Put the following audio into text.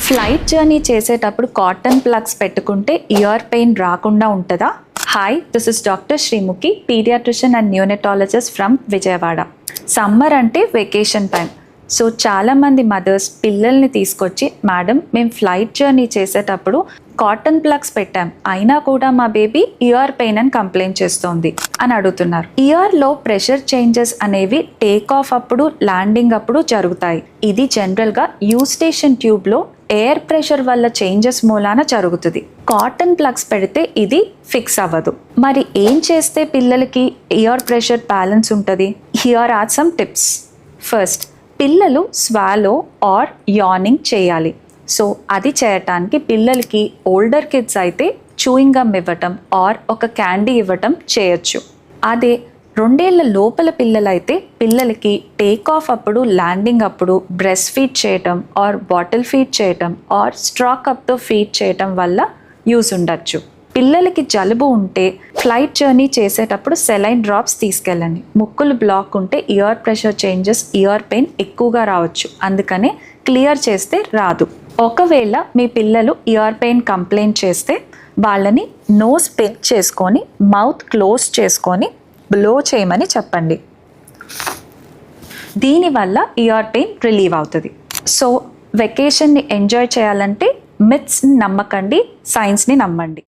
Flight journey చేసేటప్పుడు cotton plugs పెట్టుకుంటే ear pain రాకుండా ఉంటుందా? Hi, this is doctor Sreemukhi, paediatrician and neonatologist from Vijayawada. Summer అంటే వెకేషన్ టైం. సో చాలామంది మదర్స్ పిల్లల్ని తీసుకొచ్చి, మేడం మేము ఫ్లైట్ జర్నీ చేసేటప్పుడు కాటన్ ప్లగ్స్ పెట్టాం, అయినా కూడా మా బేబీ ఇయర్ పెయిన్ అని కంప్లైంట్ చేస్తోంది అని అడుగుతున్నారు. ఇయర్లో ప్రెషర్ చేంజెస్ అనేవి టేక్ ఆఫ్ అప్పుడు, ల్యాండింగ్ అప్పుడు జరుగుతాయి. ఇది జనరల్గా యూస్టేషన్ ట్యూబ్లో ఎయిర్ ప్రెషర్ వల్ల చేంజెస్ మూలాన జరుగుతుంది. కాటన్ ప్లగ్స్ పెడితే ఇది ఫిక్స్ అవ్వదు. మరి ఏం చేస్తే పిల్లలకి ఇయర్ ప్రెషర్ బ్యాలెన్స్ ఉంటుంది? Here are some tips. First, పిల్లలు స్వాలో ఆర్ యార్నింగ్ చేయాలి. సో అది చేయటానికి పిల్లలకి ఓల్డర్ కిడ్స్ అయితే చూయింగ్ గమ్ ఇవ్వటం ఆర్ ఒక క్యాండీ ఇవ్వటం చేయొచ్చు. అదే 2 ఏళ్ల లోపల పిల్లలైతే పిల్లలకి టేక్ ఆఫ్ అప్పుడు, ల్యాండింగ్ అప్పుడు బ్రెస్ట్ ఫీడ్ చేయటం ఆర్ బాటిల్ ఫీడ్ చేయటం ఆర్ స్ట్రా కప్తో ఫీడ్ చేయటం వల్ల యూజ్ ఉండొచ్చు. పిల్లలకి జలుబు ఉంటే ఫ్లైట్ జర్నీ చేసేటప్పుడు సెలైన్ డ్రాప్స్ తీసుకెళ్ళండి. ముక్కులు బ్లాక్ ఉంటే year pressure changes, ear pain ఎక్కువగా రావచ్చు, అందుకనే క్లియర్ చేస్తే రాదు. ఒకవేళ మీ పిల్లలు ఇయర్ పెయిన్ కంప్లైంట్ చేస్తే వాళ్ళని నోస్ పిన్ చేసుకొని మౌత్ క్లోజ్ చేసుకొని బ్లో చేయమని చెప్పండి. దీనివల్ల ఇయర్ పెయిన్ రిలీవ్ అవుతుంది. సో వెకేషన్ని ఎంజాయ్ చేయాలంటే మిత్స్ని నమ్మకండి, సైన్స్ని నమ్మండి.